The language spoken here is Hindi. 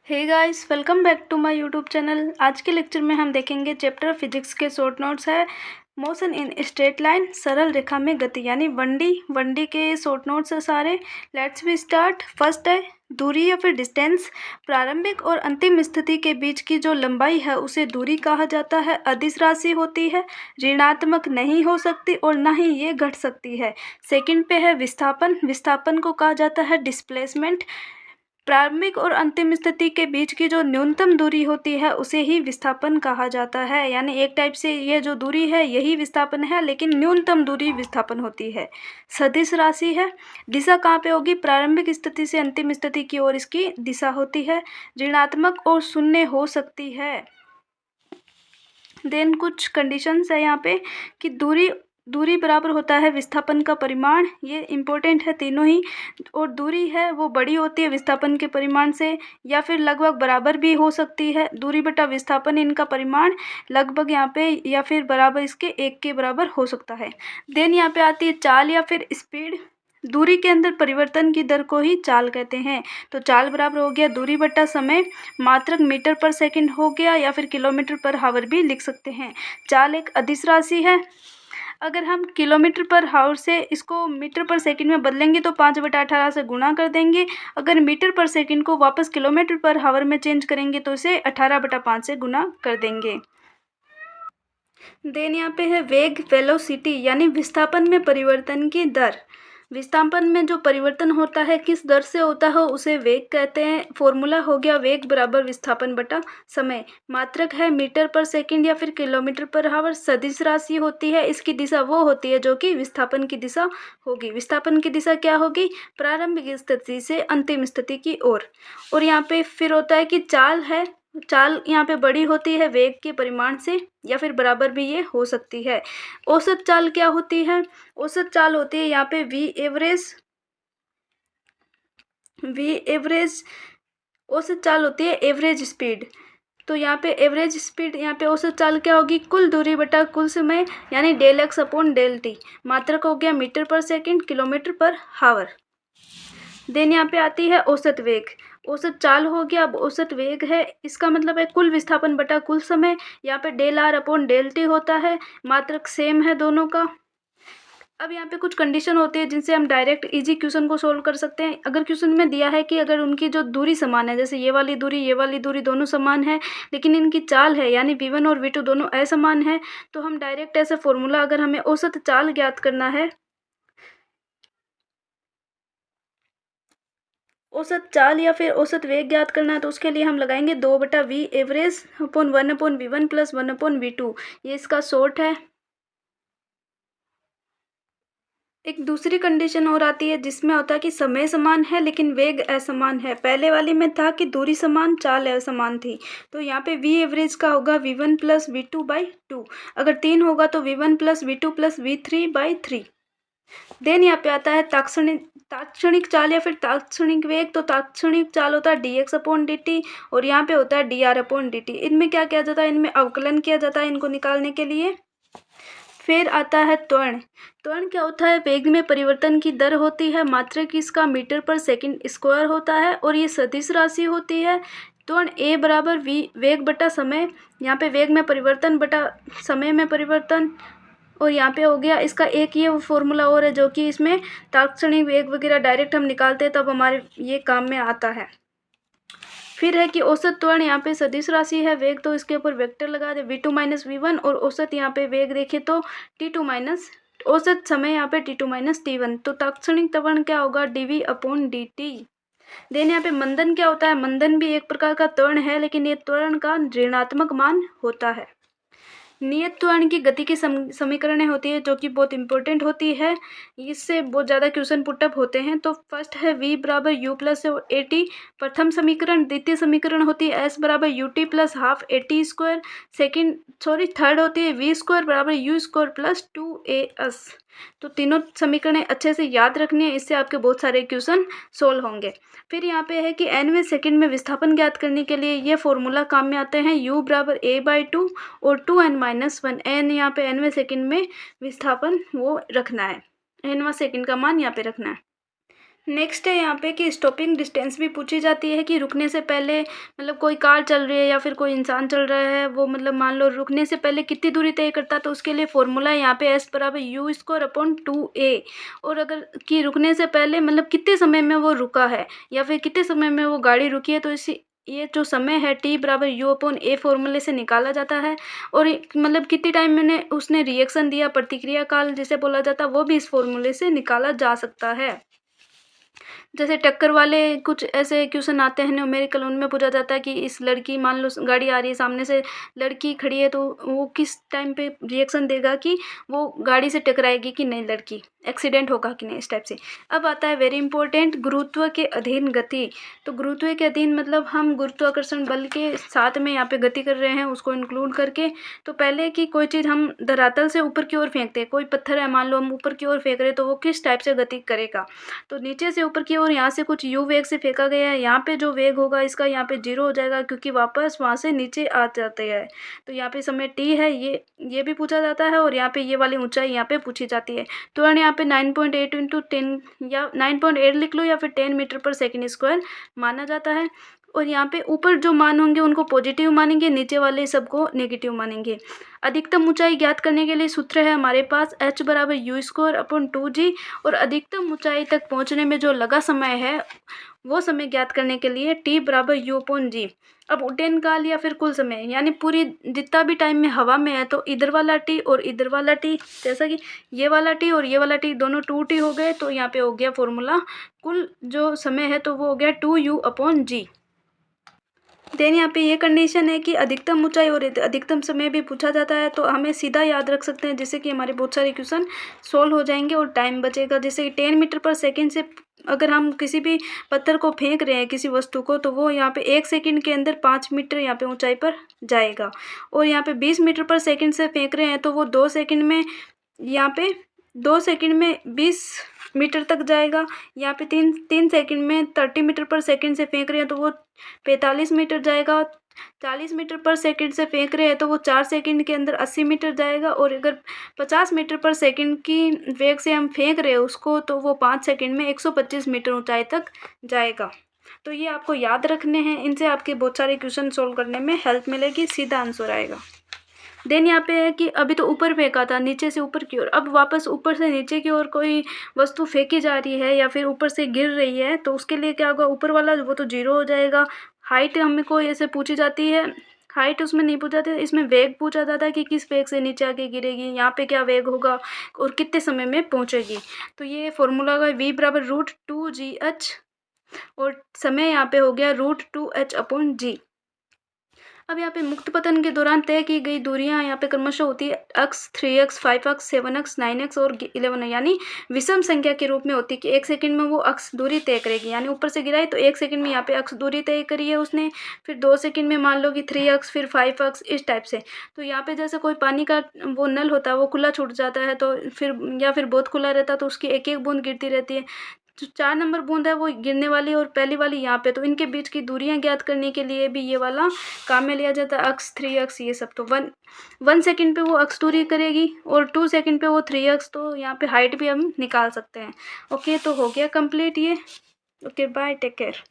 Hey guys, welcome back to my YouTube channel. आज के लेक्चर में हम देखेंगे चैप्टर फिजिक्स के शॉर्ट नोट्स है मोशन इन स्ट्रेट लाइन, सरल रेखा में गति यानी 1D के शॉर्ट नोट्स है सारे। Let's we start. फर्स्ट है दूरी या फिर डिस्टेंस। प्रारंभिक और अंतिम स्थिति के बीच की जो लंबाई है उसे दूरी कहा जाता है। अदिश राशि होती है, ऋणात्मक नहीं हो सकती और ना ही ये घट सकती है। सेकंड पे है विस्थापन। विस्थापन को कहा जाता है डिस्प्लेसमेंट। प्रारंभिक और अंतिम स्थिति के बीच की जो न्यूनतम दूरी होती है उसे ही विस्थापन कहा जाता है। यानी एक टाइप से ये जो दूरी है यही विस्थापन है, लेकिन न्यूनतम दूरी विस्थापन होती है। सदिश राशि है। दिशा कहाँ पे होगी? प्रारंभिक स्थिति से अंतिम स्थिति की ओर इसकी दिशा होती है। ऋणात्मक और शून्य हो सकती है। देन कुछ कंडीशंस है यहाँ पे कि दूरी बराबर होता है विस्थापन का परिमाण। ये इम्पोर्टेंट है तीनों ही। और दूरी है वो बड़ी होती है विस्थापन के परिमाण से, या फिर लगभग बराबर भी हो सकती है। दूरी बटा विस्थापन, इनका परिमाण लगभग यहाँ पे या फिर बराबर इसके 1 के बराबर हो सकता है। देन यहाँ पे आती है चाल या फिर स्पीड। दूरी के अंदर परिवर्तन की दर को ही चाल कहते हैं। तो चाल बराबर हो गया दूरी बटा समय। मात्रक मीटर पर सेकंड हो गया, या फिर किलोमीटर पर हावर भी लिख सकते हैं। चाल एक अदिश राशि है। अगर हम किलोमीटर पर हावर से इसको मीटर पर सेकंड में बदलेंगे तो 5/18 से गुणा कर देंगे। अगर मीटर पर सेकंड को वापस किलोमीटर पर हावर में चेंज करेंगे तो इसे 18/5 से गुणा कर देंगे। देन यहाँ पे है वेग, वेलोसिटी यानी विस्थापन में परिवर्तन की दर। विस्थापन में जो परिवर्तन होता है किस दर से होता है उसे वेग कहते हैं। फॉर्मूला हो गया वेग बराबर विस्थापन बटा समय। मात्रक है मीटर पर सेकंड या फिर किलोमीटर पर हावर। सदिश राशि होती है, इसकी दिशा वो होती है जो कि विस्थापन की दिशा होगी। विस्थापन की दिशा क्या होगी? प्रारंभिक स्थिति से अंतिम स्थिति की ओर। और यहाँ पे फिर होता है कि चाल है। चाल यहाँ पे बड़ी होती है वेग के परिमाण से, या फिर बराबर भी ये हो सकती है। औसत चाल क्या होती है? औसत चाल होती है यहाँ पे वी एवरेज। औसत चाल होती है एवरेज स्पीड। तो यहाँ पे एवरेज स्पीड, यहाँ पे औसत चाल क्या होगी? कुल दूरी बटा कुल समय, यानी del x upon del t. मात्रक हो गया मीटर पर सेकंड, किलोमीटर पर हावर। देन यहाँ पे आती है औसत वेग। औसत चाल हो गया, अब औसत वेग है। इसका मतलब है कुल विस्थापन बटा कुल समय। यहाँ पे del r upon del t होता है। मात्रक सेम है दोनों का। अब यहाँ पे कुछ कंडीशन होती है जिनसे हम डायरेक्ट इजी क्वेश्चन को सोल्व कर सकते हैं। अगर क्वेश्चन में दिया है कि अगर उनकी जो दूरी समान है, जैसे ये वाली दूरी दोनों समान है, लेकिन इनकी चाल है यानी v1 और v2 दोनों असमान है, तो हम डायरेक्ट ऐसे फॉर्मूला, अगर हमें औसत चाल ज्ञात करना है, औसत चाल या फिर औसत वेग ज्ञात करना है, तो उसके लिए हम लगाएंगे 2/v average upon 1/v1 plus 1/v2। ये इसका शॉर्ट है। एक दूसरी कंडीशन और आती है जिसमें होता है कि समय समान है लेकिन वेग असमान है। पहले वाली में था कि दूरी समान, चाल असमान थी। तो यहाँ पे v एवरेज का होगा v1 प्लस v2/2। अगर 3 होगा तो v1 plus v2 plus v3/3। Then यहाँ पे आता है तात्क्षणिक चाल या फिर तात्क्षणिक वेग। तो तात्क्षणिक चाल होता है dx अपॉन dt, और यहाँ पे होता है dr अपॉन dt। इनमें क्या किया जाता है? इनमें अवकलन किया जाता है इनको निकालने के लिए। फिर आता है त्वरण। त्वरण क्या होता है? वेग में परिवर्तन की दर होती है। मात्रक इसका मीटर पर सेकंड स्क्वायर होता है, और ये सदिश राशि होती है। त्वरण a बराबर v वेग बटा समय। यहाँ पे वेग में परिवर्तन बटा समय में परिवर्तन। और यहाँ पे हो गया इसका एक ये फॉर्मूला और है जो कि इसमें तात्क्षणिक वेग वगैरह डायरेक्ट हम निकालते हैं तब हमारे ये काम में आता है। फिर है कि औसत त्वरण, यहाँ पे सदिश राशि है वेग, तो इसके ऊपर वेक्टर लगा दे v2 माइनस v1, और औसत यहाँ पे वेग देखे तो t2 माइनस, औसत समय यहाँ पे t2 माइनस t1। तो तात्क्षणिक त्वरण क्या होगा? dv upon dt। देन यहाँ पे मंदन क्या होता है? मंदन भी एक प्रकार का त्वरण है, लेकिन ये त्वरण का ऋणात्मक मान होता है। नियत त्वरण की गति की समीकरणें होती है जो कि बहुत इंपॉर्टेंट होती है। इससे बहुत ज़्यादा क्वेश्चन पुटअप होते हैं। तो फर्स्ट है v बराबर u प्लस ए टी, प्रथम समीकरण। द्वितीय समीकरण होती है s बराबर U T plus half A T square. Third होती है v स्क्वायर बराबर यू स्क्वायर प्लस 2as। तो तीनों समीकरणें अच्छे से याद रखनी है, इससे आपके बहुत सारे क्वेश्चन सोल्व होंगे। फिर यहाँ पे है कि nवें सेकंड में विस्थापन ज्ञात करने के लिए ये फॉर्मूला काम में आते हैं। u बराबर a/2 और 2n-1। n यहाँ पे nवें सेकंड में विस्थापन वो रखना है, nवां सेकंड का मान यहाँ पे रखना है। नेक्स्ट है यहाँ पे कि स्टॉपिंग डिस्टेंस भी पूछी जाती है कि रुकने से पहले मतलब कोई कार चल रही है या फिर कोई इंसान चल रहा है, वो मतलब मान लो रुकने से पहले कितनी दूरी तय करता है, तो उसके लिए फॉर्मूला है यहाँ पे एस बराबर यू स्क्वायर अपॉन 2a। और अगर कि रुकने से पहले मतलब कितने समय में वो रुका है या फिर कितने समय में वो गाड़ी रुकी है, तो इसी ये जो समय है टी बराबर यू अपॉन ए फॉर्मूले से निकाला जाता है। और मतलब कितने टाइम में उसने रिएक्शन दिया, प्रतिक्रिया काल जिसे बोला जाता है, वो भी इस फॉर्मूले से निकाला जा सकता है। जैसे टक्कर वाले कुछ ऐसे क्वेश्चन आते हैं न्यूमेरिकल, उनमें पूछा जाता है कि इस लड़की, मान लो गाड़ी आ रही है सामने से, लड़की खड़ी है, तो वो किस टाइम पे रिएक्शन देगा कि वो गाड़ी से टकराएगी कि नहीं, लड़की एक्सीडेंट होगा कि नहीं, इस टाइप से। अब आता है वेरी इंपॉर्टेंट, गुरुत्व के अधीन गति। तो गुरुत्व के अधीन मतलब हम गुरुत्वाकर्षण बल के साथ में यहाँ पे गति कर रहे हैं, उसको इंक्लूड करके। तो पहले की कोई चीज़ हम धरातल से ऊपर की ओर फेंकते हैं, कोई पत्थर है मान लो हम ऊपर की ओर फेंक रहे हैं, तो वो किस टाइप से गति करेगा। तो नीचे से ऊपर की ओर यहाँ से कुछ यू वेग से फेंका गया है, यहाँ पे जो वेग होगा इसका यहाँ पे 0 हो जाएगा, क्योंकि वापस वहाँ से नीचे आ जाते हैं। तो यहाँ पे समय टी है, ये भी पूछा जाता है, और यहाँ पे ये वाली ऊंचाई यहाँ पे पूछी जाती है। तो यहाँ पे 9.8 इंटू 10 या 9.8 लिख लो या फिर 10 मीटर पर सेकेंड स्क्वायर माना जाता है। और यहाँ पे ऊपर जो मान होंगे उनको पॉजिटिव मानेंगे, नीचे वाले सबको नेगेटिव मानेंगे। अधिकतम ऊंचाई ज्ञात करने के लिए सूत्र है हमारे पास h बराबर यू स्क्वायर अपॉन 2g। और अधिकतम ऊंचाई तक पहुंचने में जो लगा समय है, वो समय ज्ञात करने के लिए t बराबर u अपॉन g। अब उड्डयन काल या फिर कुल समय, यानी पूरी जितना भी टाइम में हवा में है, तो इधर वाला t और इधर वाला t, जैसा कि ये वाला t और ये वाला t दोनों 2t हो गए, तो यहाँ पे हो गया फॉर्मूला कुल जो समय है, तो वो हो गया 2u अपॉन g। देन यहाँ पे ये कंडीशन है कि अधिकतम ऊंचाई और अधिकतम समय भी पूछा जाता है, तो हमें सीधा याद रख सकते हैं, जिससे कि हमारे बहुत सारे क्वेश्चन सोल्व हो जाएंगे और टाइम बचेगा। जैसे कि 10 मीटर पर सेकंड से अगर हम किसी भी पत्थर को फेंक रहे हैं, किसी वस्तु को, तो वो यहाँ पे 1 सेकंड के अंदर 5 मीटर यहाँ पे ऊंचाई पर जाएगा। और यहाँ पे 20 मीटर पर सेकंड से फेंक रहे हैं, तो वो 2 सेकंड में यहाँ पे 2 सेकंड में 20 मीटर तक जाएगा। यहाँ पे तीन सेकंड में 30 मीटर पर सेकंड से फेंक रहे हैं, तो वो 45 मीटर जाएगा। 40 मीटर पर सेकंड से फेंक रहे हैं, तो वो 4 सेकंड के अंदर 80 मीटर जाएगा। और अगर 50 मीटर पर सेकंड की वेग से हम फेंक रहे हैं उसको, तो वो 5 सेकंड में 125 मीटर ऊंचाई तक जाएगा। तो ये आपको याद रखने हैं, इनसे आपके बहुत सारे क्वेश्चन सोल्व करने में हेल्प मिलेगी, सीधा आंसर आएगा। देन यहाँ पे है कि अभी तो ऊपर फेंका था, नीचे से ऊपर की ओर, अब वापस ऊपर से नीचे की ओर कोई वस्तु फेंकी जा रही है या फिर ऊपर से गिर रही है, तो उसके लिए क्या होगा, ऊपर वाला वो तो 0 हो जाएगा। हाइट हमें कोई ऐसे पूछी जाती है, हाइट उसमें नहीं पूछा जाता, इसमें वेग पूछा जाता है कि किस वेग से नीचे आके गिरेगी, यहाँ पे क्या वेग होगा और कितने समय में पहुँचेगी। तो ये फॉर्मूला होगा v बराबर √2gh, और समय यहाँ पे हो गया √2h अपॉन g। अब यहाँ पे मुक्त पतन के दौरान तय की गई दूरियां यहाँ पे क्रमशः होती है x, 3x, 5x, 7x, 9x और 11, यानी विषम संख्या के रूप में होती है कि 1 सेकंड में वो अक्स दूरी तय करेगी, यानी ऊपर से गिराई तो 1 सेकंड में यहाँ पे अक्स दूरी तय करी है उसने, फिर 2 सेकंड में मान लो कि 3x, फिर 5x, इस टाइप से। तो यहाँ पे जैसे कोई पानी का वो नल होता है, वो खुला छूट जाता है, तो फिर या फिर बहुत खुला रहता है, तो उसकी एक एक बूंद गिरती रहती है। जो 4 नंबर बूंद है वो गिरने वाली और पहली वाली यहाँ पे, तो इनके बीच की दूरियां ज्ञात करने के लिए भी ये वाला काम में लिया जाता है, x, 3x ये सब। तो 1 सेकंड पे वो x दूरी करेगी और 2 सेकंड पे वो 3x, तो यहाँ पे हाइट भी हम निकाल सकते हैं। ओके, तो हो गया कंप्लीट ये। Okay, bye, take care.